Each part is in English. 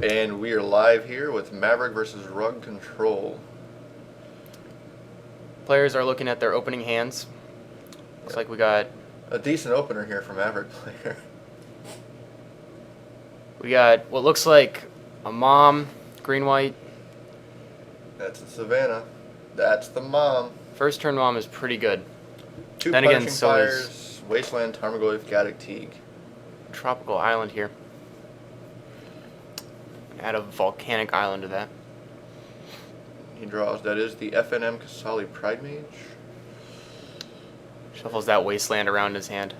And we are live here with Maverick versus Rug Control. Players are looking at their opening hands. Looks like we got a decent opener here for Maverick player. We got what looks like a mom, green-white. That's the Savannah. That's the mom. First turn mom is pretty good. Two then punishing again, so fires, is Wasteland, Tarmogoyf, Gaddock, Teague. Tropical Island here. Add a volcanic island to that. He draws. That is the FNM Kasali Pride Mage. Shuffles that Wasteland around his hand.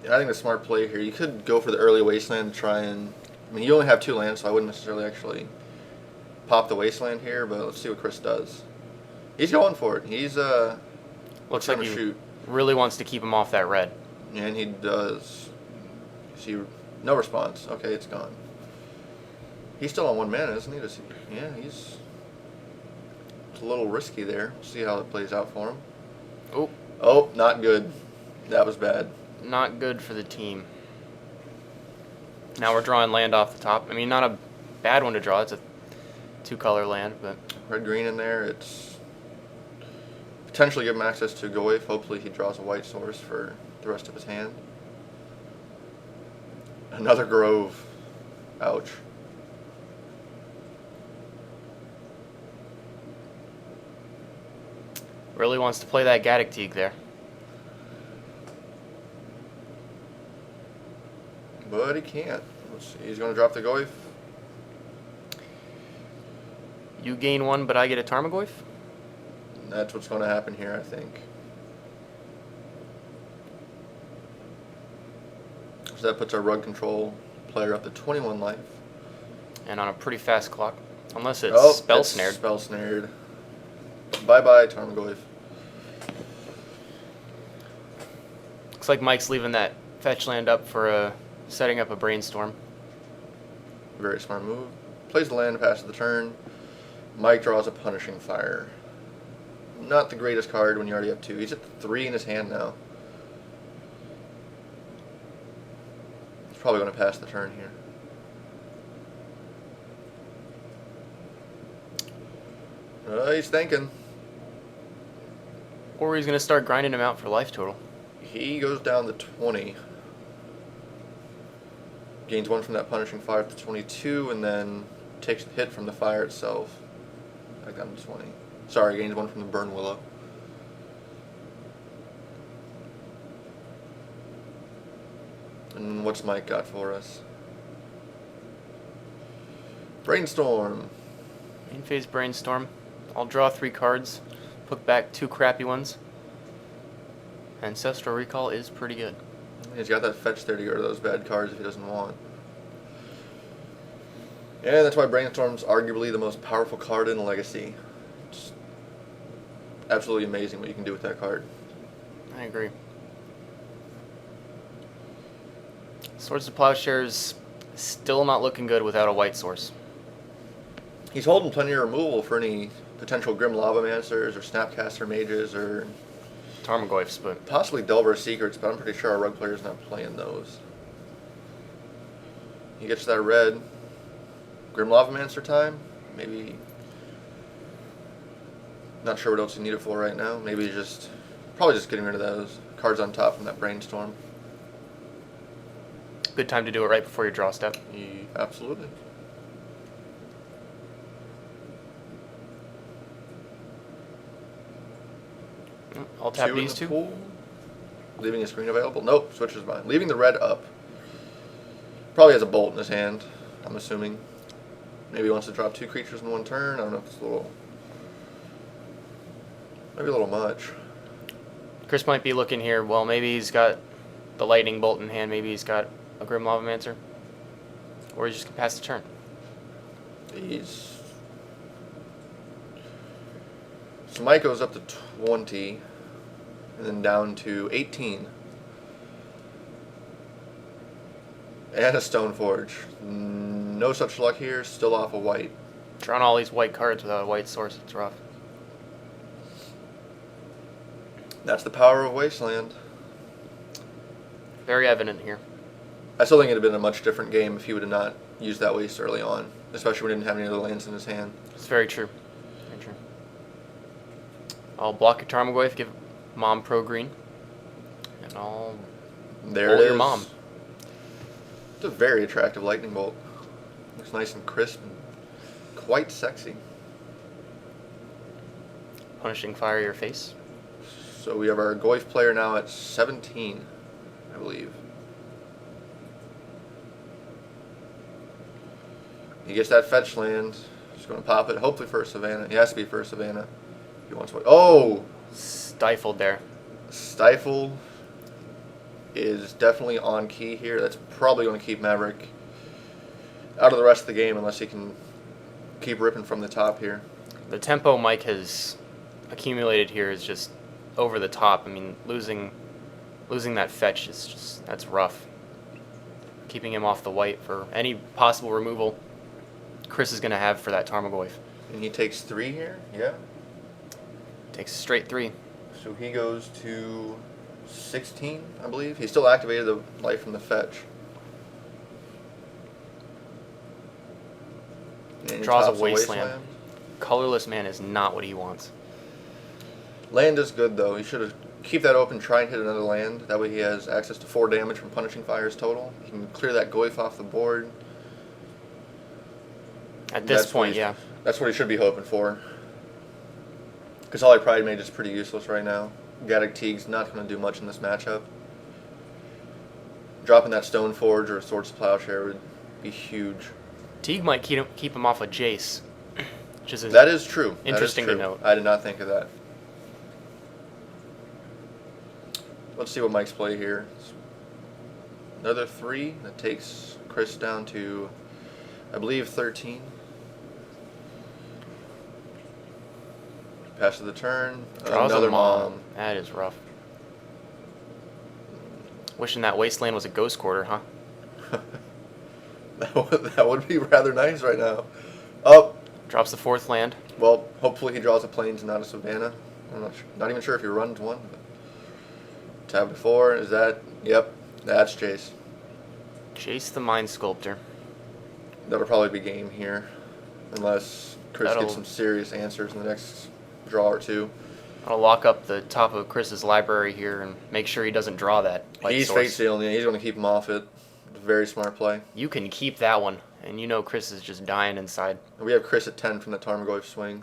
Yeah, I think the smart play here. You could go for the early Wasteland to try and... I mean, you only have 2 lands, so I wouldn't necessarily actually pop the Wasteland here, but let's see what Chris does. He's going for it. He's looks like he really wants to keep him off that red. Yeah, and he does. See, no response. Okay, it's gone. He's still on 1 mana, isn't he? Yeah, he's a little risky there. We'll see how it plays out for him. Oh, not good. That was bad. Not good for the team. Now we're drawing land off the top. I mean, not a bad one to draw. It's a 2-color land, but red-green in there. It's potentially give him access to Goyf. Hopefully he draws a white source for the rest of his hand. Another Grove. Ouch. Really wants to play that Gaddock Teague there. But he can't. Let's see. He's going to drop the Goyf. You gain 1, but I get a Tarmogoyf? That's what's going to happen here, I think. So that puts our Rug Control player up to 21 life. And on a pretty fast clock. Unless it's spell snared. Spell snared. Bye-bye, Tarmogoyf. Looks like Mike's leaving that fetch land up for setting up a brainstorm. Very smart move. Plays the land, passes the turn. Mike draws a Punishing Fire. Not the greatest card when you already have 2. He's at 3 in his hand now. He's probably going to pass the turn here. He's thinking. Or he's going to start grinding him out for life total. He goes down to 20. Gains 1 from that Punishing Fire to 22, and then takes the hit from the fire itself. Back down to 20. Sorry, gains 1 from the Burn Willow. And what's Mike got for us? Brainstorm. Main phase Brainstorm. I'll draw 3 cards, put back 2 crappy ones. Ancestral Recall is pretty good. He's got that fetch there to get rid of those bad cards if he doesn't want. And that's why Brainstorm's arguably the most powerful card in Legacy. It's absolutely amazing what you can do with that card. I agree. Swords to Plowshares still not looking good without a white source. He's holding plenty of removal for any potential Grim Lavamancers or Snapcaster Mages or Tarmogoyfs, but possibly Delver Secrets, but I'm pretty sure our Rug player's not playing those. He gets that red. Grim Lavamancer time? Maybe. Not sure what else you need it for right now. Maybe probably just getting rid of those cards on top from that Brainstorm. good time to do it right before your draw step. Absolutely. I'll tap these two. Pool. Leaving a screen available. Nope, switches mine. Leaving the red up. Probably has a bolt in his hand, I'm assuming. Maybe he wants to drop 2 creatures in 1 turn. I don't know if it's maybe a little much. Chris might be looking here. Well, maybe he's got the lightning bolt in hand. Maybe he's got a Grim Lavamancer. Or he's just going to pass the turn. So Mike goes up to 20. And then down to 18. And a Stoneforge. No such luck here. Still off a white. Drawing all these white cards without a white source. It's rough. That's the power of Wasteland. Very evident here. I still think it'd have been a much different game if he would have not used that waste early on, especially when he didn't have any other lands in his hand. It's very true. Very true. I'll block your Tarmogoyf, give Mom pro green, and I'll There bolt it is. your Mom. It's a very attractive lightning bolt. Looks nice and crisp and quite sexy. Punishing fire your face. So we have our Goyf player now at 17, I believe. He gets that fetch land. He's going to pop it, hopefully for a Savannah. He has to be for a Savannah. He wants what? Oh! Stifled there. Stifle is definitely on key here. That's probably going to keep Maverick out of the rest of the game unless he can keep ripping from the top here. The tempo Mike has accumulated here is just over the top. I mean, losing that fetch is just, that's rough. Keeping him off the white for any possible removal Chris is going to have for that Tarmogoyf. And he takes 3 here? Yeah. Takes a straight 3. So he goes to 16, I believe. He still activated the light from the fetch. And he Draws a tops the wasteland. Colorless man is not what he wants. Land is good though. He should have keep that open, try and hit another land. That way he has access to 4 damage from punishing fires total. He can clear that Goyf off the board. At this point, yeah. That's what he should be hoping for. Because Holly Pride Mage is pretty useless right now. Gaddock Teague's not going to do much in this matchup. Dropping that Stone Forge or a Swords to Plowshare would be huge. Teague might keep him off a Jace. Which is That is true. Interesting that is to true. note. I did not think of that. Let's see what Mike's play here. Another 3. That takes Chris down to, I believe, 13. Pass of the turn. Draws Another a mom. That is rough. Wishing that wasteland was a ghost quarter, huh? That would be rather nice right now. Oh, Drops the 4th land. well, hopefully he draws a Plains and not a Savannah. I'm not even sure if he runs one. But tab to 4. Is that? Yep, that's Chase. Jace the Mind Sculptor. That'll probably be game here, unless Chris That'll- gets some serious answers in the next draw or 2. I'll lock up the top of Chris's library here and make sure he doesn't draw that light He's source. fate sealing. He's going to keep him off it. Very smart play. You can keep that one, and you know Chris is just dying inside. We have Chris at 10 from the Tarmogoyf swing,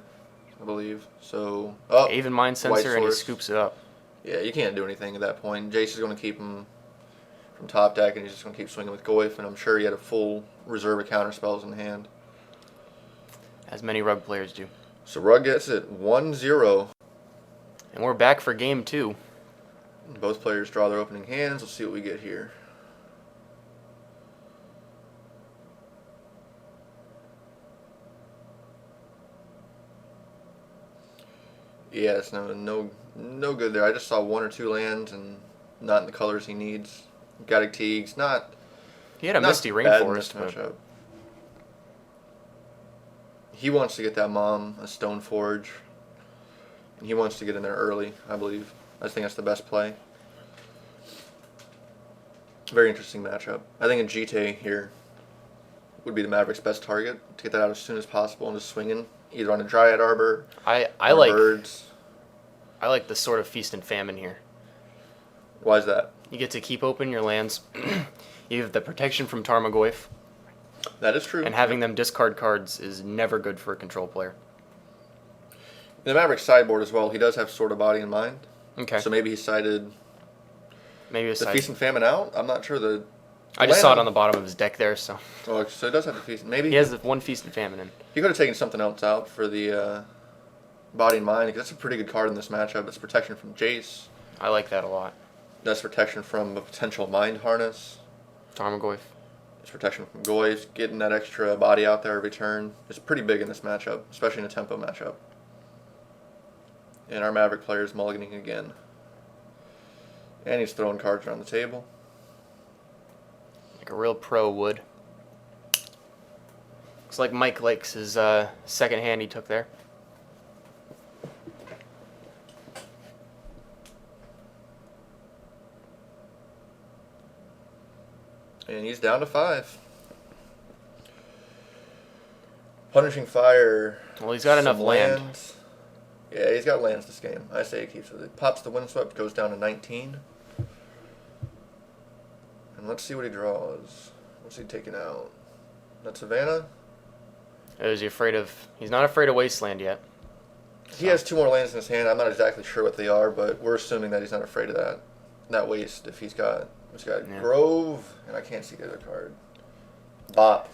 I believe. So, Even Mind White Sensor, and he source. scoops it up. Yeah, you can't do anything at that point. Jace is going to keep him from top deck, and he's just going to keep swinging with Goyf, and I'm sure he had a full reserve of counter spells in hand. As many Rug players do. So Rug gets it 1-0. And we're back for game 2. Both players draw their opening hands. Let's see what we get here. Yeah, it's no good there. I just saw 1 or 2 lands and not in the colors he needs. Gaddock Teague's not. He had a not Misty bad in this Rainforest, but matchup. He wants to get that Mom, a Stone Forge, and he wants to get in there early, I believe. I think that's the best play. Very interesting matchup. I think a GT here would be the Maverick's best target to get that out as soon as possible and just swinging either on a Dryad Arbor I or like birds. I like the sort of feast and famine here. Why is that? You get to keep open your lands. You have the protection from Tarmogoyf, That is true. and having them discard cards is never good for a control player. In the Maverick sideboard as well, he does have Sword of Body in mind. Okay. So maybe he sided Maybe a the side. Feast and Famine out. I'm not sure. I just saw it land- on the bottom of his deck there, so Oh, so he does have the Feast. Maybe he has the 1 feast and famine in. he could have taken something else out for the Body and Mind, because that's a pretty good card in this matchup. It's protection from Jace. I like that a lot. That's protection from a potential Mind Harness. Tarmogoyf. It's protection from Goyf. Getting that extra body out there every turn is pretty big in this matchup, especially in a tempo matchup. And our Maverick player is mulliganing again. And he's throwing cards around the table. Like a real pro would. Looks like Mike likes his second hand he took there. And he's down to 5. Punishing Fire. Well, he's got enough some land. lands. Yeah, he's got lands this game. I say he keeps it. It pops the Windswept, goes down to 19. And let's see what he draws. What's he taking out? That Savannah? Is he afraid of? He's not afraid of Wasteland yet. He has 2 more lands in his hand. I'm not exactly sure what they are, but we're assuming that he's not afraid of that waste. If he's got Grove, and I can't see the other card. Bop.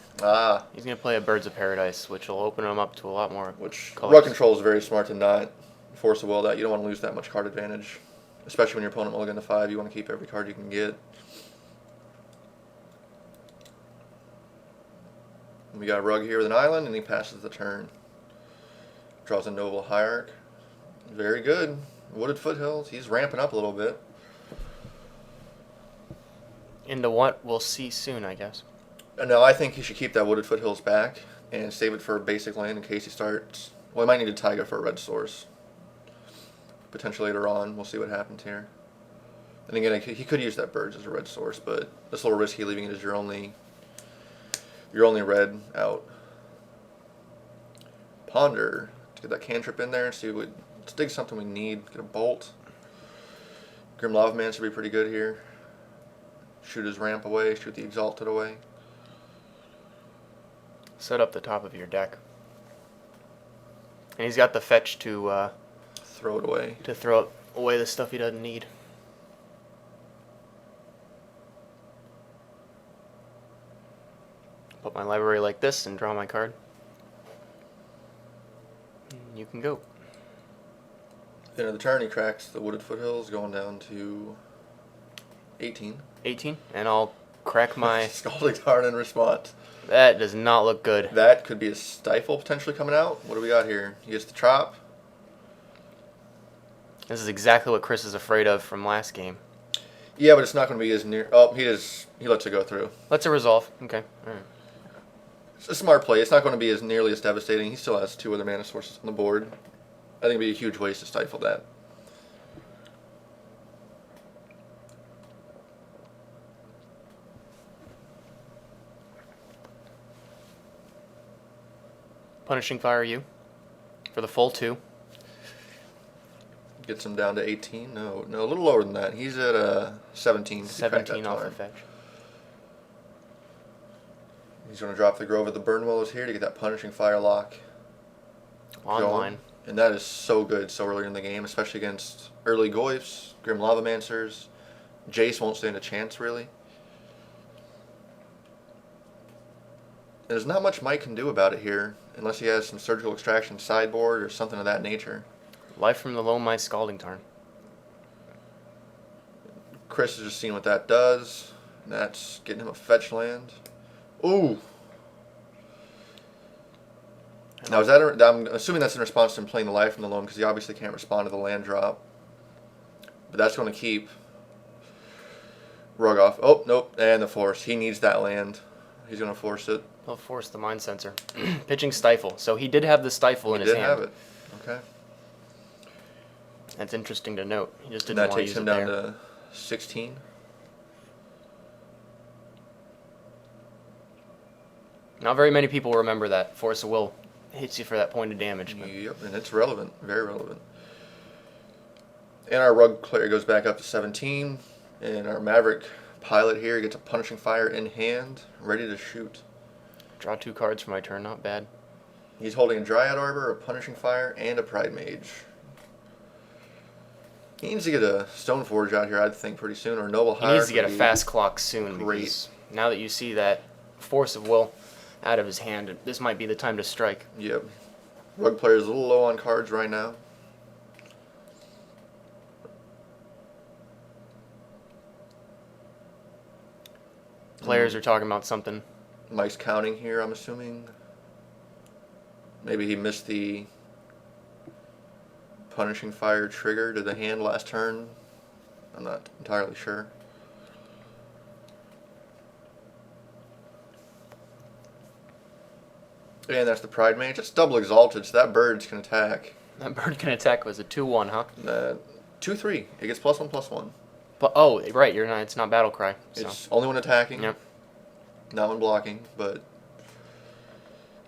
He's gonna play a Birds of Paradise, which will open him up to a lot more. Which colors. Rug Control is very smart to not force a will that. You don't want to lose that much card advantage, especially when your opponent mulligan to 5. You want to keep every card you can get. We got Rug here with an island, and he passes the turn. Draws a Noble Hierarch. Very good. Wooded Foothills. He's ramping up a little bit. Into what we'll see soon, I guess. No, I think he should keep that Wooded Foothills back and save it for a basic land in case he starts. Well, he might need a Taiga for a red source. Potentially later on. We'll see what happens here. And again, he could use that Birds as a red source, but it's a little risky leaving it as your only red out. Ponder. Let's get that cantrip in there and see what. Let's dig something we need. Get a bolt. Grim Lavaman should be pretty good here. Shoot his ramp away. Shoot the Exalted away. Set up the top of your deck. And he's got the fetch to throw it away. To throw away the stuff he doesn't need. Put my library like this and draw my card. And you can go. End of the turn, he cracks the Wooded Foothills, going down to 18. 18, and I'll crack my... Scalding Tarn in response. That does not look good. That could be a Stifle potentially coming out. What do we got here? He gets the Chop. This is exactly what Chris is afraid of from last game. Yeah, but it's not going to be as near... Oh, he lets it go through. Let's resolve. Okay, alright. It's a smart play. It's not going to be as nearly as devastating. He still has 2 other mana sources on the board. I think it'd be a huge waste to stifle that. Punishing Fire you for the full 2. Gets him down to 18. No, a little lower than that. He's at 17. 17 off the fetch. He's going to drop the Grove of the Burnwillows here to get that Punishing Fire lock online. And that is so good so early in the game, especially against early Goyfs, Grim Lavamancers. Jace won't stand a chance, really. There's not much Mike can do about it here, unless he has some Surgical Extraction sideboard or something of that nature. Life from the Low My Scalding Tarn. Chris has just seen what that does. That's getting him a fetch land. Ooh! Now, I'm assuming that's in response to him playing the Life from the Loam, because he obviously can't respond to the land drop. But that's going to keep Rug off. Oh, nope, and the Force. He needs that land. He's going to force it. He'll force the Mind Sensor. Pitching Stifle. So he did have the Stifle in his hand. He did have it. Okay. That's interesting to note. He just didn't that want to takes use him it down there. to 16. Not very many people remember that. Force of Will hits you for that point of damage. But... Yep, and it's relevant. Very relevant. And our Rug player goes back up to 17. And our Maverick pilot here gets a Punishing Fire in hand, ready to shoot. Draw 2 cards for my turn. Not bad. He's holding a Dryad Arbor, a Punishing Fire, and a Pride Mage. He needs to get a Stoneforge out here, I'd think, pretty soon, or Noble Hierarch. He needs to get a fast clock soon. Great. Because now that you see that Force of Will out of his hand, this might be the time to strike. Yep. Rug player's a little low on cards right now. Players are talking about something. Mike's counting here, I'm assuming. Maybe he missed the Punishing Fire trigger to the hand last turn. I'm not entirely sure. And that's the Pride Mage. It's double exalted, so that bird can attack. That bird can attack was a 2/1, huh? 2/3. It gets +1/+1. But oh, right, you're not. It's not Battle Cry. So. It's only when attacking. Yep. not when blocking, but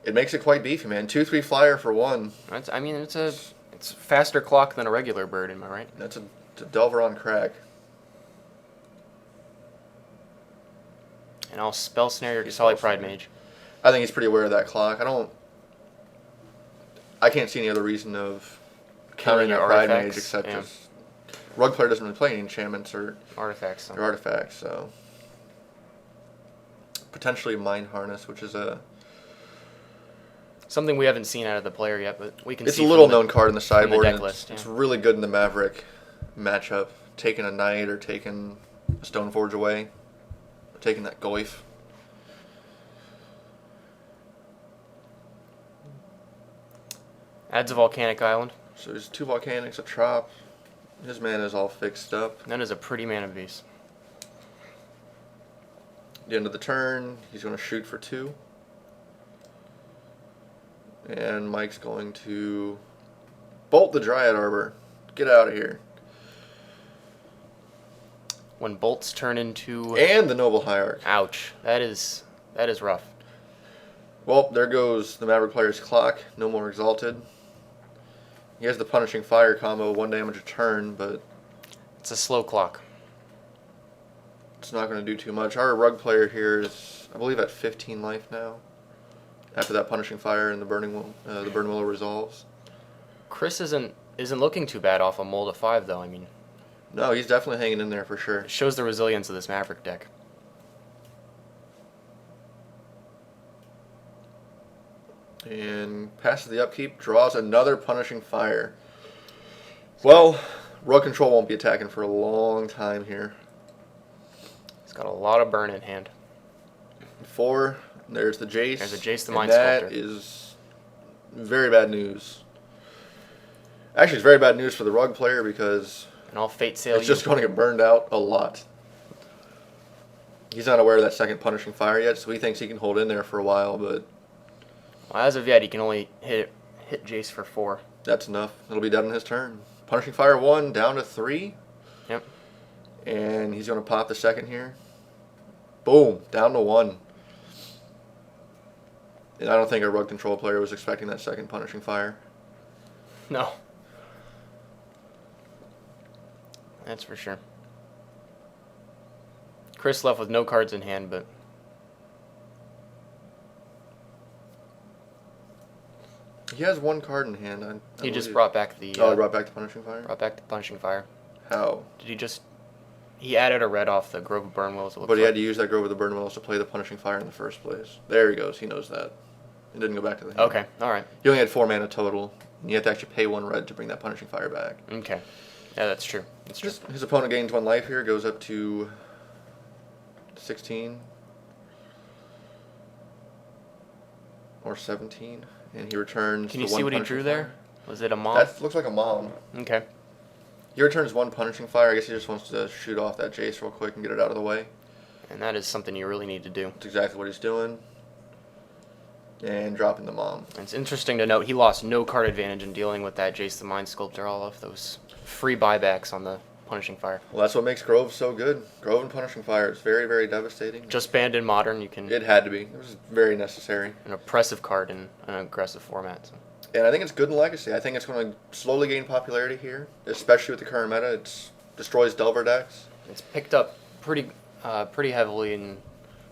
it makes it quite beefy, man. 2-3 flyer for one. I mean, it's a faster clock than a regular bird, am I right? That's a Delver on crack. And I'll spell snare your Kasali Pride Mage. I think he's pretty aware of that clock. I can't see any other reason of countering that Pride Mage except just Rogue player doesn't really play any enchantments or artifacts. So potentially Mind Harness, which is something we haven't seen out of the player yet, but we can. It's see a little known card in the sideboard. Deck list, it's really good in the Maverick matchup. Taking a Knight or taking a Stoneforge away, or taking that Goyf. Adds a Volcanic Island. So there's 2 Volcanics, a Trop. His mana is all fixed up. That is a pretty mana beast. At the end of the turn, he's going to shoot for 2. And Mike's going to bolt the Dryad Arbor. Get out of here. When bolts turn into... And the Noble Hierarch. Ouch. That is rough. Well, there goes the Maverick player's clock. No more Exalted. He has the Punishing Fire combo, 1 damage a turn, but... It's a slow clock. It's not going to do too much. Our Rug player here is, I believe, at 15 life now. After that Punishing Fire and the Burning Willow resolves. Chris isn't looking too bad off a mold of 5, though. I mean... No, he's definitely hanging in there for sure. It shows the resilience of this Maverick deck. And passes the upkeep, draws another Punishing Fire. Well, Rug Control won't be attacking for a long time here. He's got a lot of burn in hand. 4, there's the Jace. There's a Jace the Mind Sculptor. That is very bad news. Actually, it's very bad news for the Rug player because and I'll Fate Sail it's just going to get burned out a lot. He's not aware of that second Punishing Fire yet, so he thinks he can hold in there for a while, but... Well, as of yet, he can only hit Jace for 4. That's enough. It'll be done in his turn. Punishing Fire 1, down to 3. Yep. And he's going to pop the second here. Boom, down to 1. And I don't think a Rug Control player was expecting that second Punishing Fire. No. That's for sure. Chris left with no cards in hand, but... He has 1 card in hand. I he just brought back the... he brought back the Punishing Fire? Brought back the Punishing Fire. How? Did he just... He added a red off the Grove of Burn Willows. But he had to use that Grove of the Burn Willows to play the Punishing Fire in the first place. There he goes. He knows that. It didn't go back to the hand. Okay, alright. He only had 4 mana total. And you have to actually pay 1 red to bring that Punishing Fire back. Okay. Yeah, that's true. That's true. His opponent gains 1 life here, goes up to 16 or 17, and he returns. Can you see what he drew there? Was it a mom? That looks like a mom. Okay. He returns 1 Punishing Fire. I guess he just wants to shoot off that Jace real quick and get it out of the way. And that is something you really need to do. That's exactly what he's doing. And dropping the mom. It's interesting to note he lost no card advantage in dealing with that Jace the Mind Sculptor, all of those free buybacks on the Punishing Fire. Well, that's what makes Grove so good. Grove and Punishing Fire is very, very devastating. Just banned in Modern, you can... It had to be. It was very necessary. An oppressive card in an aggressive format. So. And I think it's good in Legacy. I think it's going to slowly gain popularity here, especially with the current meta. It destroys Delver decks. It's picked up pretty heavily in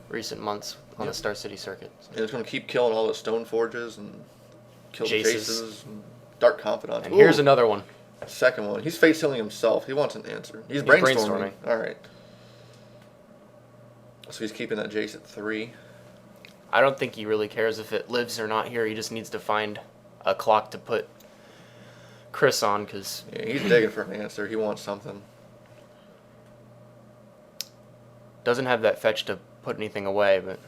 recent months on the Star City circuit. So. And it's going to keep killing all the Stone Forges and kill the Jaces. Jaces and Dark Confidants. And here's another one. Second one. He's face healing himself. He wants an answer. He's brainstorming. All right. So he's keeping that Jace at 3. I don't think he really cares if it lives or not here. He just needs to find a clock to put Chris on, because... Yeah, he's digging for an answer. He wants something. Doesn't have that fetch to put anything away, but...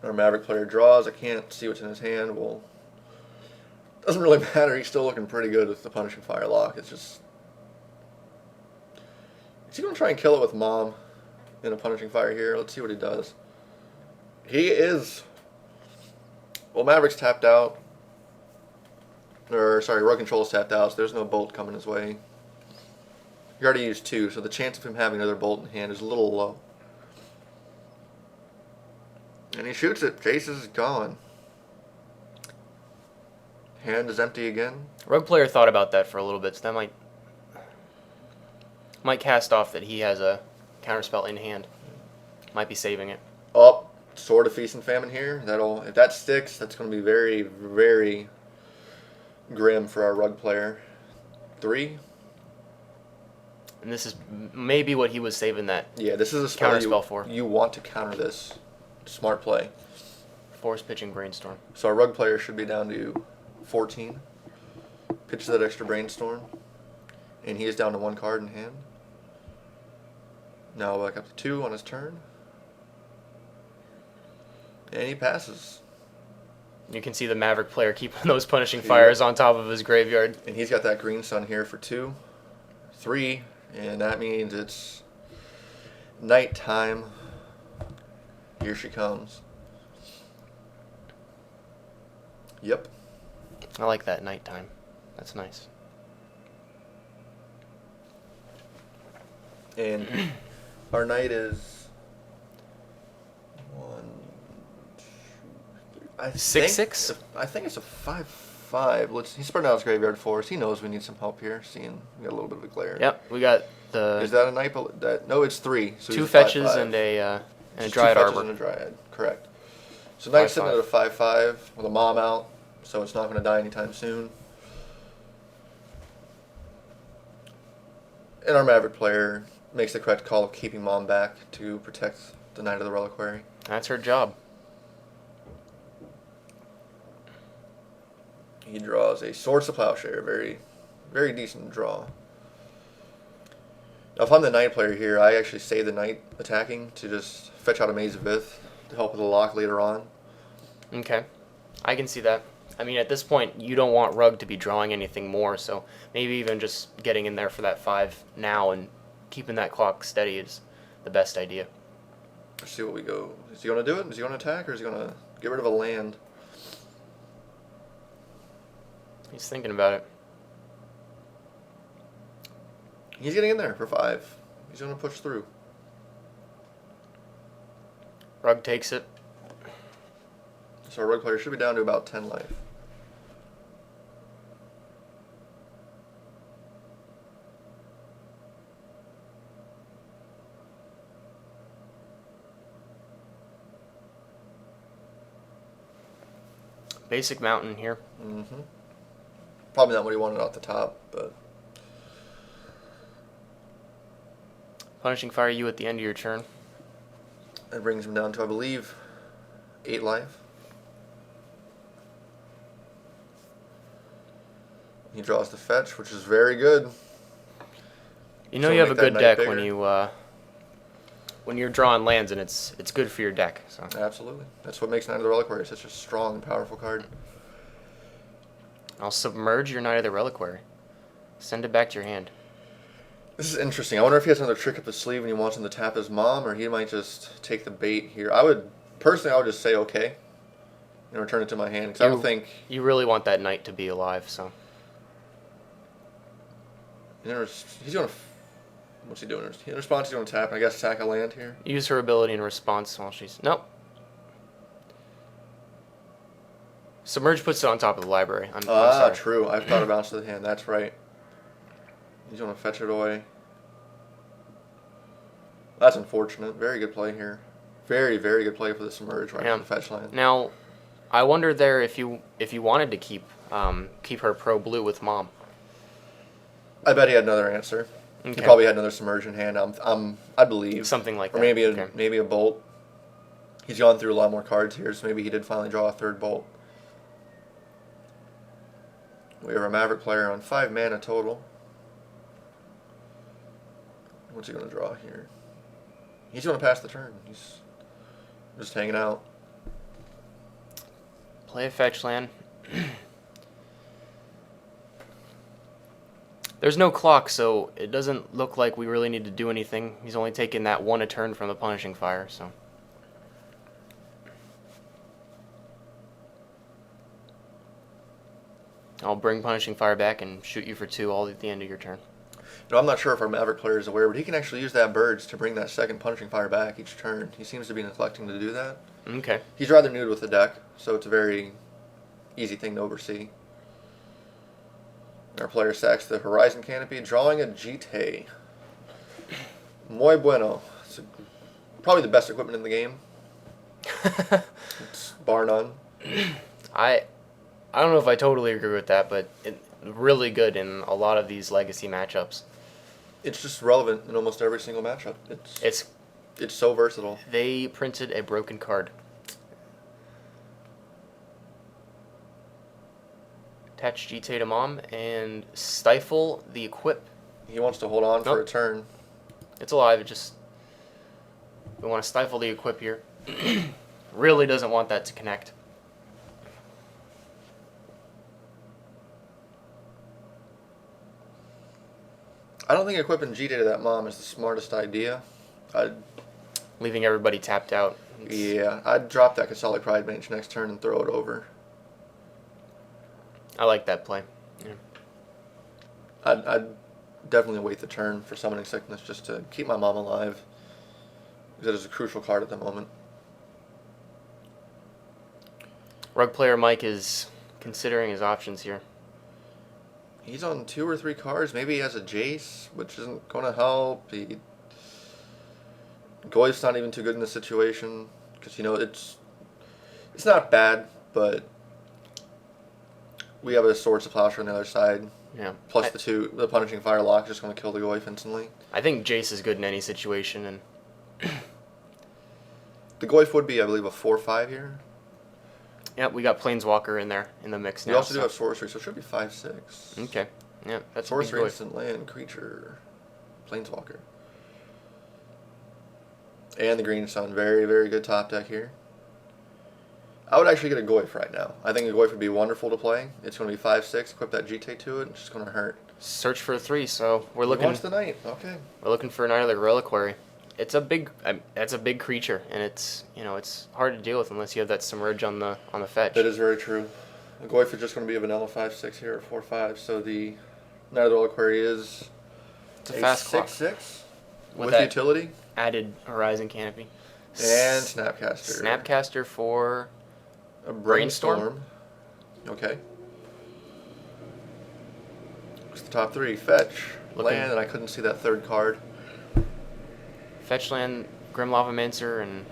Our Maverick player draws. I can't see what's in his hand. Well, doesn't really matter. He's still looking pretty good with the Punishing Fire lock. It's just... Is he going to try and kill it with Mom in a Punishing Fire here? Let's see what he does. He is... Well, Maverick's tapped out. Or, sorry, Rug Control's tapped out, so there's no bolt coming his way. You already used 2, so the chance of him having another bolt in hand is a little low. And he shoots it. Jace is gone. Hand is empty again. Rogue player thought about that for a little bit, so that might cast off that he has a counterspell in hand. Might be saving it. Oh, Sword of Feast and Famine here. If that sticks, that's going to be very, very grim for our Rug player. 3. And this is maybe what he was saving that Yeah, this is a spell counterspell for. You want to counter this. Smart play. Force pitching Brainstorm. So our Rug player should be down to 14. Pitches that extra Brainstorm. And he is down to 1 card in hand. Now back up to 2 on his turn. And he passes. You can see the Maverick player keeping those punishing fires on top of his graveyard. And he's got that green sun here for 2. 3. And that means it's nighttime. Here she comes. Yep. I like that nighttime. That's nice. And our night is 1, 2, 3. I 6/6? I think it's a 5/5. He's spreading out his graveyard for us. He knows we need some help here. Seeing we got a little bit of a glare. Yep, we got Is that a night? No, it's 3. So 2 he's a fetches 5/5. and a It's 2 Dryad fetches Arbor. and a Dryad. Correct. So Knight's sitting at a 5/5 with a mom out, so it's not going to die anytime soon. And our Maverick player makes the correct call of keeping mom back to protect the Knight of the Reliquary. That's her job. He draws a Swords to Plowshare. Very, very decent draw. Now, if I'm the Knight player here, I actually save the Knight attacking to just fetch out a Maze of Ith to help with the lock later on. Okay. I can see that. I mean, at this point, you don't want Rug to be drawing anything more, so maybe even just getting in there for that 5 now and keeping that clock steady is the best idea. Let's see what we go. Is he going to do it? Is he going to attack, or is he going to get rid of a land? He's thinking about it. He's getting in there for 5. He's going to push through. Rug takes it. So our Rug player should be down to about 10 life. Basic mountain here. Mm-hmm. Probably not what he wanted off the top, but Punishing Fire you at the end of your turn. it brings him down to, I believe, 8 life. He draws the fetch, which is very good. You know So you have a make that good knight deck bigger. when you're drawing lands, and it's good for your deck. So Absolutely. That's what makes Knight of the Reliquary such a strong and powerful card. I'll submerge your Knight of the Reliquary. Send it back to your hand. This is interesting. I wonder if he has another trick up his sleeve and he wants him to tap his mom, or he might just take the bait here. I would just say okay and return it to my hand, because I don't think... You really want that knight to be alive, so... He's going to... What's he doing? In response, he's going to tap, and I guess sack a land here. Use her ability in response while she's... Nope. Submerge puts it on top of the library. I'm sorry. True. I thought about to the hand. That's right. He's going to fetch it away. That's unfortunate. Very good play here. Very, very good play for the submerge right from the fetch land. Now, I wonder there if you wanted to keep her pro blue with mom. I bet he had another answer. Okay. He probably had another submerge in hand. I believe Something like that. Or maybe a bolt. He's gone through a lot more cards here, so maybe he did finally draw a 3rd bolt. We have a Maverick player on 5 mana total. What's he going to draw here? He's going to pass the turn. He's just hanging out. Play a fetch land. There's no clock, so it doesn't look like we really need to do anything. He's only taking that 1 a turn from the Punishing Fire, so... I'll bring Punishing Fire back and shoot you for 2 all at the end of your turn. I'm not sure if our Maverick player is aware, but he can actually use that birds to bring that second punishing fire back each turn. He seems to be neglecting to do that. Okay. He's rather new with the deck, so it's a very easy thing to oversee. Our player sacks the Horizon Canopy, drawing a GT. Muy bueno. It's probably the best equipment in the game. It's bar none. I don't know if I totally agree with that, but really good in a lot of these legacy matchups. It's just relevant in almost every single matchup. It's so versatile. They printed a broken card. Attach GT to Mom and stifle the equip. He wants to hold on for a turn. It's alive. We want to stifle the equip here. Really doesn't want that to connect. I don't think equipping GT to that Mom is the smartest idea. Leaving everybody tapped out. I'd drop that Casali Pride Mage next turn and throw it over. I like that play. Yeah. I'd definitely wait the turn for Summoning Sickness just to keep my mom alive. Because it is a crucial card at the moment. Rug player Mike is considering his options here. He's on 2 or 3 cards. Maybe he has a Jace, which isn't going to help. Goyf's not even too good in this situation. Because, it's not bad, but we have a Swords of Plowshare on the other side. Yeah. Plus the Punishing Fire Lock is just going to kill the Goyf instantly. I think Jace is good in any situation, and the Goyf would be, I believe, a 4/5 here. yeah, we got Planeswalker in there in the mix now. We also do have Sorcery, so it should be 5/6. Okay. Yeah, that's Sorcery, a big instant land, creature, Planeswalker. And the Green Sun. Very, very good top deck here. I would actually get a Goyf right now. I think a Goyf would be wonderful to play. It's going to be 5/6. Equip that GT to it. It's just going to hurt. Search for a 3, so we're He looking. wants the Knight. Okay. We're looking for another Reliquary. It's a big. That's a big creature, and it's hard to deal with unless you have that Submerge on the fetch. That is very true. A Goyf is just going to be a vanilla 5/6 here, or 4/5. So the Knight of the Reliquary is It's a fast clock 6/6 With with that utility added Horizon Canopy. and Snapcaster. Snapcaster for A Brainstorm? Brainstorm. Okay. What's the top 3? Fetch, land, and I couldn't see that third card. fetch land, Grim Lavamancer, and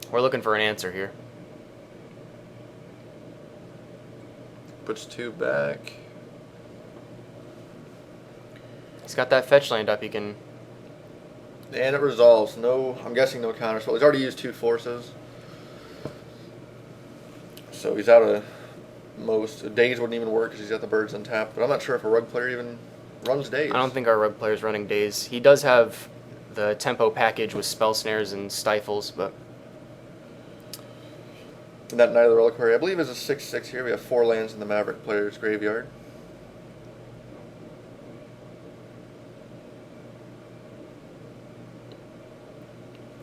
we're looking for an answer here. Puts 2 back. He's got that fetch land up. He can. And it resolves. No, I'm guessing no counter spell. He's already used 2 forces. So he's out of most. Days wouldn't even work because he's got the birds untapped. But I'm not sure if a Rug player even runs Days. I don't think our Rug player's running Days. He does have the tempo package with spell snares and stifles, but And that Knight of the Reliquary, I believe, is a 6/6 here. We have 4 lands in the Maverick player's graveyard.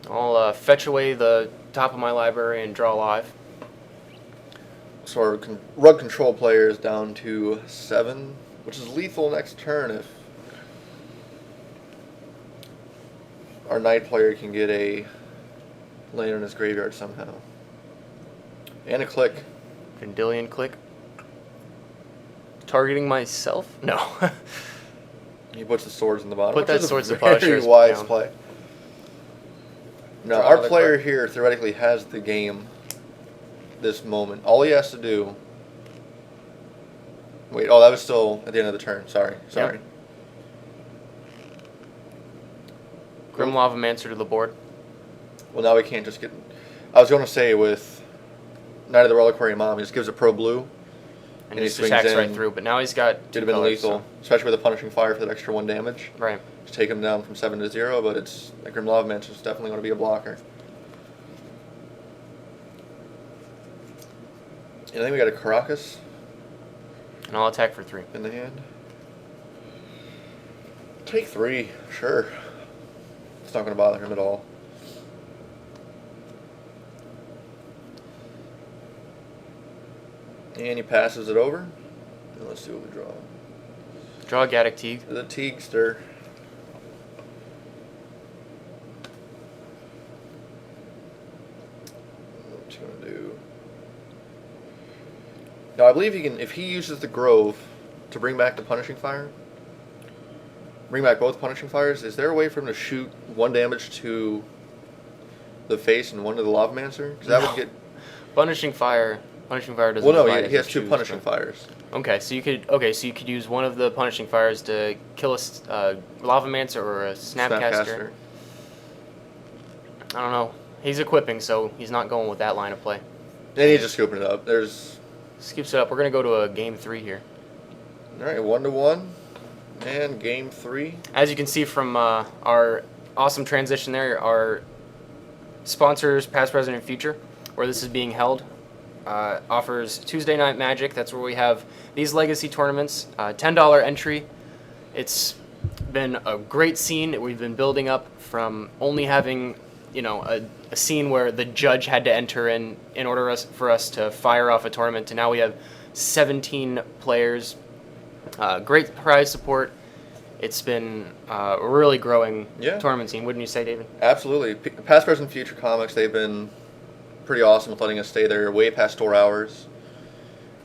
I'll fetch away the top of my library and draw live. So our Rug control player is down to 7, which is lethal next turn if our Knight player can get a land in his graveyard somehow. And a click. Vendilion click. Targeting myself? No. He puts the swords in the bottom. Put which that is Swords a of very Plowshares wise down. play. Now, Draw our another player card. here theoretically has the game this moment. All he has to do... Wait, oh, that was still at the end of the turn. Sorry. Grim Lavamancer to the board. Well, now we can't just get... I was going to say with Knight of the Reliquary Mom, he just gives a pro blue. And he he swings attacks in. right through, but now he's got It'd two have been colors, lethal, especially with a Punishing Fire for that extra 1 damage. so- Right. Just take him down from 7 to 0, but it's a Grim Lavamancer is definitely going to be a blocker. And I think we got a Caracas And I'll attack for 3. in the hand. Take 3, sure. It's not going to bother him at all. And he passes it over. And let's see what we draw. Draw a Gaddock Teague. The Teagster. What's he gonna do? Now I believe he can, if he uses the Grove to bring back the Punishing Fire, bring back both Punishing Fires. Is there a way for him to shoot 1 damage to the face and 1 to the Lavamancer? Because that would get Punishing Fire. Punishing Fire doesn't. Well, no, divide he as has you 2 choose, Punishing but- Fires. Okay, so you could use one of the Punishing Fires to kill a Lavamancer or a Snapcaster. I don't know. He's equipping, so he's not going with that line of play. And he's just scooping it up. There's Scoops it up. We're gonna go to a game 3 here. all right, 1-1, and game 3. As you can see from our awesome transition there, our sponsors, past, present, and future, where this is being held, offers Tuesday Night Magic. That's where we have these legacy tournaments. $10 entry. It's been a great scene. We've been building up from only having, a scene where the judge had to enter in order for us to fire off a tournament, to now we have 17 players. Great prize support. It's been a really growing tournament scene, wouldn't you say, David? Absolutely. Past, present, future comics, they've been pretty awesome with letting us stay there way past store hours.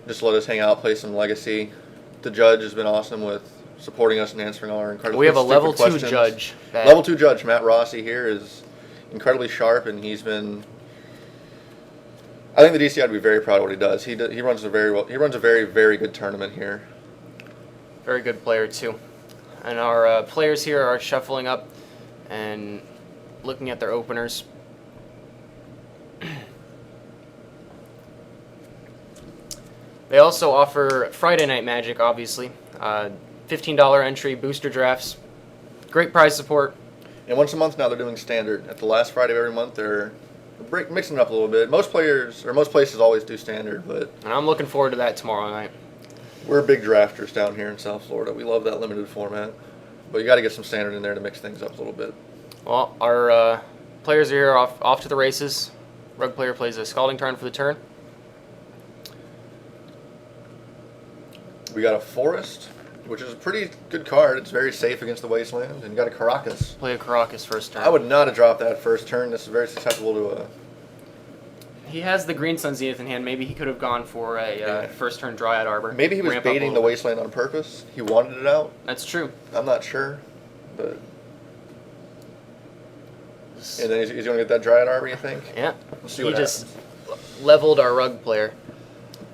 Just let us hang out, play some Legacy. The judge has been awesome with supporting us and answering all our incredible We have a stupid level 2 questions. judge. Level 2 judge, Matt Rossi here, is incredibly sharp, and he's been... I think the DCI would be very proud of what he does. He runs a very, very good tournament here. Very good player, too. And our players here are shuffling up and looking at their openers. They also offer Friday Night Magic, obviously. $15 entry, booster drafts. Great prize support. And once a month now they're doing standard. At the last Friday of every month they're mixing it up a little bit. Most places always do standard, but... And I'm looking forward to that tomorrow night. We're big drafters down here in South Florida. We love that limited format. But you got to get some standard in there to mix things up a little bit. Well, our players are here off to the races. Rug player plays a Scalding Tarn for the turn. We got a Forest, which is a pretty good card. It's very safe against the Wasteland. And you got a Caracas. Play a Caracas first turn. I would not have dropped that first turn. This is very susceptible to a... He has the Green Sun Zenith in hand. Maybe he could have gone for a first turn Dryad Arbor. Maybe he was Ramp up a baiting the little bit. Wasteland on purpose. He wanted it out. That's true. I'm not sure. But... And then he's going to get that Dryad Arbor, you think? Yeah. We'll see He what just happens. leveled our Rug player.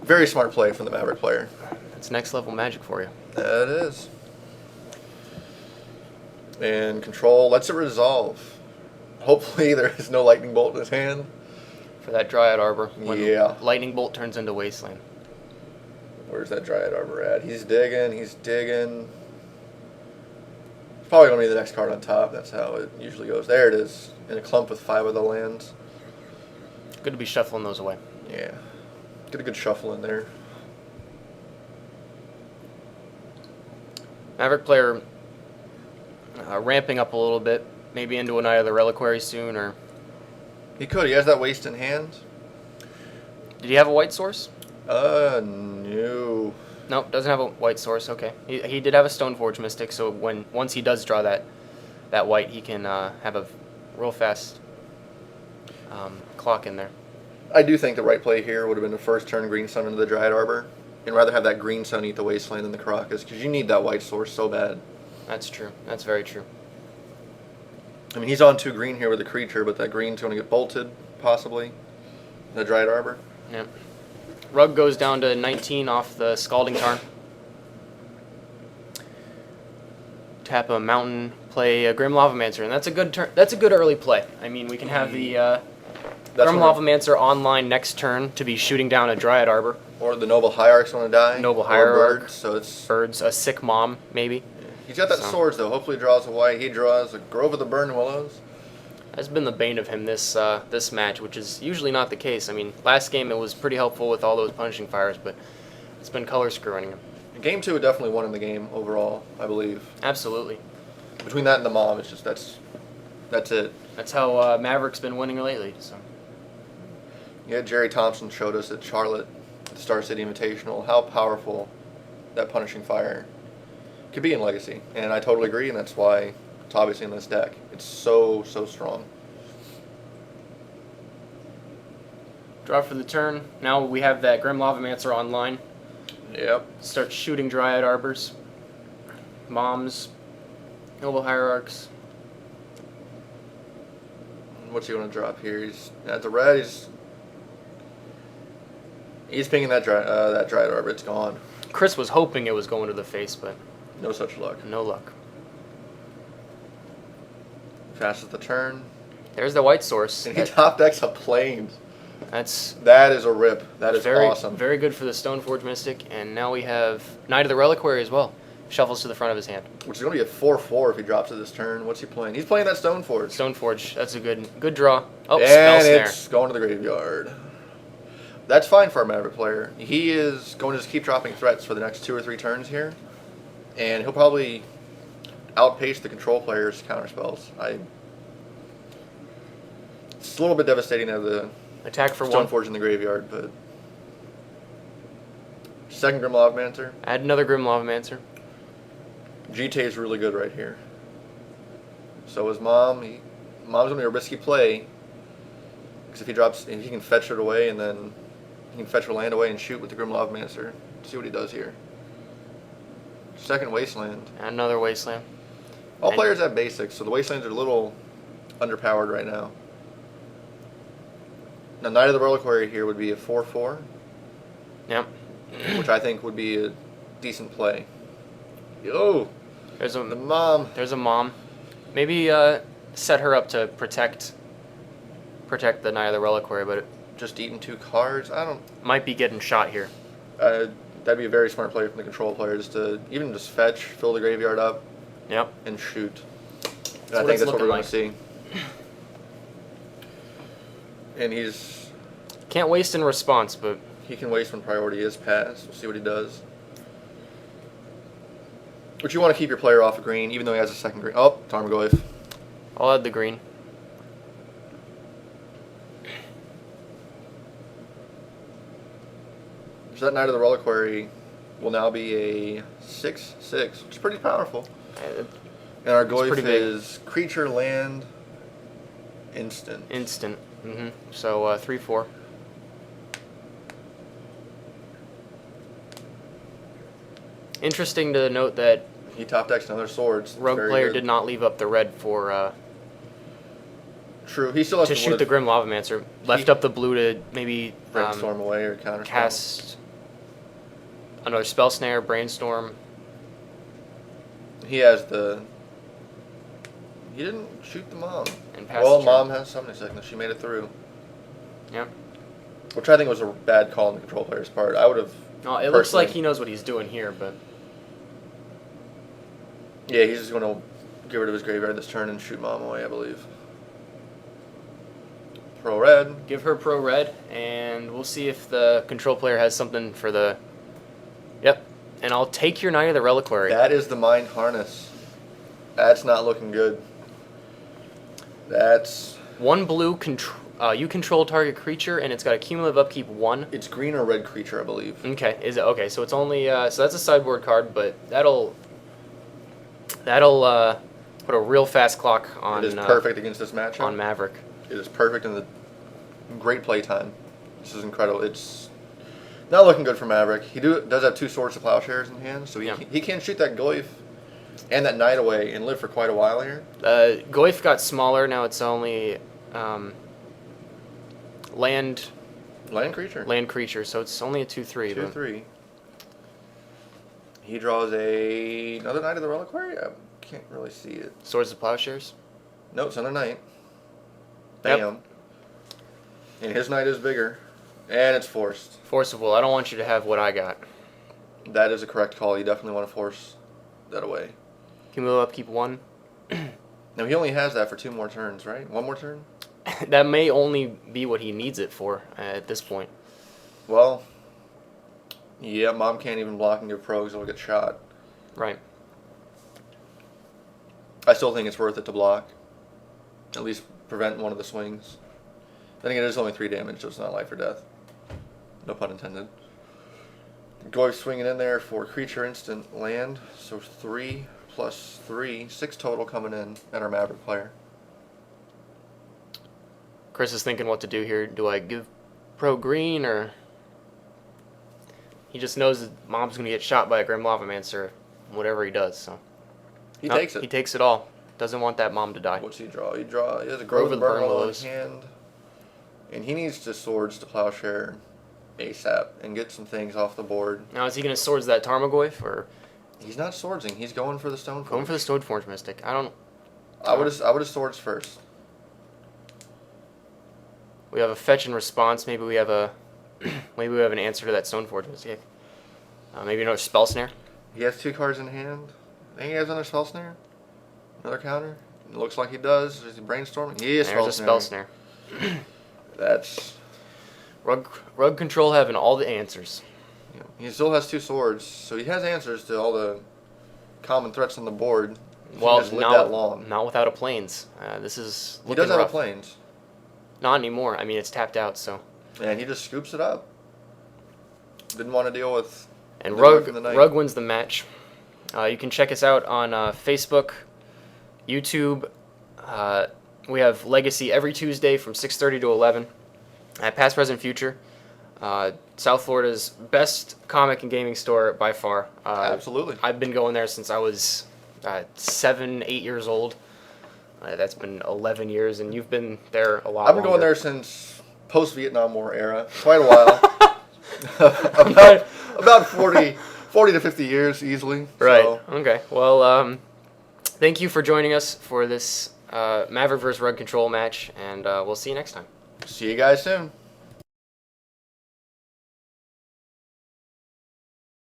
Very smart play from the Maverick player. That's next level Magic for you. That is. And Control lets it resolve. Hopefully there is no Lightning Bolt in his hand. For that Dryad Arbor. When Yeah. Lightning Bolt turns into Wasteland. Where's that Dryad Arbor at? He's digging. It's probably going to be the next card on top. That's how it usually goes. There it is. In a clump with 5 of the lands. Good to be shuffling those away. Yeah. Get a good shuffle in there. Maverick player ramping up a little bit. Maybe into an Eye of the Reliquary soon, or... He could. He has that waste in hand. Did he have a white source? No. Nope, doesn't have a white source. Okay, he did have a Stoneforge Mystic, so once he does draw that white, he can have a real fast clock in there. I do think the right play here would have been the first turn Green Sun into the Dryad Arbor, and rather have that Green Sun eat the Wasteland than the Caracas, because you need that white source so bad. That's true. That's very true. I mean, he's on 2 green here with the creature, but that green's going to get bolted, possibly. The Dryad Arbor. Yeah. Rug goes down to 19 off the Scalding Tarn. Tap a Mountain, play a Grim Lavamancer, and that's a good turn. That's a good early play. I mean, we can have the Grim Lavamancer online next turn to be shooting down a Dryad Arbor. Or the Noble Hierarch's going to die. Noble Or Hierarch. Birds, so it's... Birds, a Sick Mom, maybe. He's got that swords, though. Hopefully he draws a white. He draws a Grove of the Burning Willows. That's been the bane of him this match, which is usually not the case. I mean, last game it was pretty helpful with all those Punishing Fires, but it's been color screwing him. Game 2 definitely won in the game overall, I believe. Absolutely. Between that and the Mom, it's just that's it. That's how Maverick's been winning lately. So. Yeah, Jerry Thompson showed us at Charlotte, at the Star City Invitational, how powerful that Punishing Fire could be in Legacy, and I totally agree, and that's why it's obviously in this deck. It's so strong. Draw for the turn. Now we have that Grim Lavamancer online. Yep. Start shooting Dryad Arbors, Moms, Noble Hierarchs. What's he going to drop here? He's at the red. He's pinging that Dryad Arbor. It's gone. Chris was hoping it was going to the face, but No such luck. no luck. Passes the turn. There's the white source. And he top decks a Plains. That is a rip. That is very, awesome. Very good for the Stoneforge Mystic. And now we have Knight of the Reliquary as well. Shuffles to the front of his hand. Which is going to be a 4/4 if he drops it this turn. What's he playing? He's playing that Stoneforge. Stoneforge. That's a good draw. Oh, and Spell Snare. it's going to the graveyard. That's fine for a Maverick player. He is going to just keep dropping threats for the next 2 or 3 turns here. And he'll probably outpace the control player's counterspells. It's a little bit devastating to have the Attack for 1. Stoneforge in the graveyard, but... Second Grim Lavamancer. Add another Grim Lavamancer. GT is really good right here. So is Mom. Mom's going to be a risky play. Because if he can fetch it away, and then he can fetch her land away and shoot with the Grim Lavamancer. See what he does here. Second Wasteland. Add another Wasteland. All players have basics, so the Wastelands are a little underpowered right now. Now, Knight of the Reliquary here would be a 4/4. Yep. Which I think would be a decent play. Yo! There's The Mom. There's a Mom. Maybe set her up to protect the Knight of the Reliquary, but it Just eating 2 cards. I don't... might be getting shot here. That'd be a very smart play from the control players to even just fetch, fill the graveyard up, Yep. and shoot. And what I think it's that's what we're looking going to see. And Can't waste in response, but he can waste when priority is passed. We'll see what he does. But you want to keep your player off of green, even though he has a second green. Oh, Tarmogoyf. I'll add the green. So that Knight of the Reliquary will now be a 6/6, which is pretty powerful. And our Goyf pretty big. is creature, land, instant. Instant. So 3/4. Interesting to note that He top decks another swords. Rogue Very player good. did not leave up the red for True. He still has to to shoot the Grim Lavamancer. Left up the blue to maybe brainstorm away or counter cast another Spell Snare, Brainstorm. He has the. He didn't shoot the Mom. And pass Well, the turn. Mom has summoning sickness. She made it through. Yep. Which I think was a bad call on the control player's part. I would have. Oh, it looks like personally- he knows what he's doing here, but Yeah, he's just going to get rid of his graveyard this turn and shoot Mom away, I believe. Pro red. give her pro red, and we'll see if the control player has something for the. Yep. And I'll take your Knight of the Reliquary. That is the Mind Harness. That's not looking good. That's. 1 blue, you control target creature, and it's got a cumulative upkeep 1. It's green or red creature, I believe. Okay, is it okay? So it's only so that's a sideboard card, but that'll put a real fast clock on. It is perfect against this matchup. on Maverick. It is perfect in the great play time. This is incredible. It's not looking good for Maverick. He does have 2 Swords to Plowshares in hand, so he can shoot that Goyf and that Knight away and live for quite a while here. Goyf got smaller. Now it's only land Creature. so it's only a 2/3. 2/3. He draws another Knight of the Reliquary? I can't really see it. Swords of Plowshares. No, it's another Knight. Bam. Yep. And his Knight is bigger. And it's forced. Force of Will. I don't want you to have what I got. That is a correct call. You definitely want to force that away. Cumulative upkeep 1. Now, he only has that for 2 more turns, right? 1 more turn? That may only be what he needs it for at this point. Well, yeah, Mom can't even block and give pro because he'll get shot. Right. I still think it's worth it to block. At least prevent one of the swings. Then again, it is only 3 damage, so it's not life or death. No pun intended. Goy swinging in there for creature instant land. So 3 plus 3, 6 total coming in at our Maverick player. Chris is thinking what to do here. Do I give Pro green, or he just knows that Mom's gonna get shot by a Grim Lavamancer, whatever he does. So He takes it. He takes it all. Doesn't want that Mom to die. What's he draw? He has a Grove Grove of and the Burn Willow in Willows. hand. And he needs to Swords to Plowshare ASAP and get some things off the board. Now is he gonna swords that Tarmogoyf, or He's not swordsing. He's going for the Stoneforge. going for the Stoneforge Mystic? I don't. I would have swords first. We have a fetch and response. Maybe we have a maybe we have an answer to that Stoneforge Mystic. Maybe another Spell Snare. He has 2 cards in hand. I think he has another Spell Snare. Another counter. It looks like he does. Is he brainstorming? He is There's a Spell Snare. That's. Rug Control having all the answers. You know, he still has 2 swords, so he has answers to all the common threats on the board. He Well, just lived that long. not without a Plains. This is He looking does have rough. a Plains. Not anymore. I mean, it's tapped out. So. And he just scoops it up. Didn't want to deal with. And the Dark Rug in the Night. Rug wins the match. You can check us out on Facebook, YouTube. We have Legacy every Tuesday from 6:30 to 11 at Past, Present, Future. South Florida's best comic and gaming store by far. Absolutely. I've been going there since I was 7, 8 years old. That's been 11 years, and you've been there a lot I've been going longer. there since post-Vietnam War era. Quite a while. about 40 to 50 years easily. Right. So. Okay. Well, thank you for joining us for this Maverick vs. Rug Control match, and we'll see you next time. See you guys soon.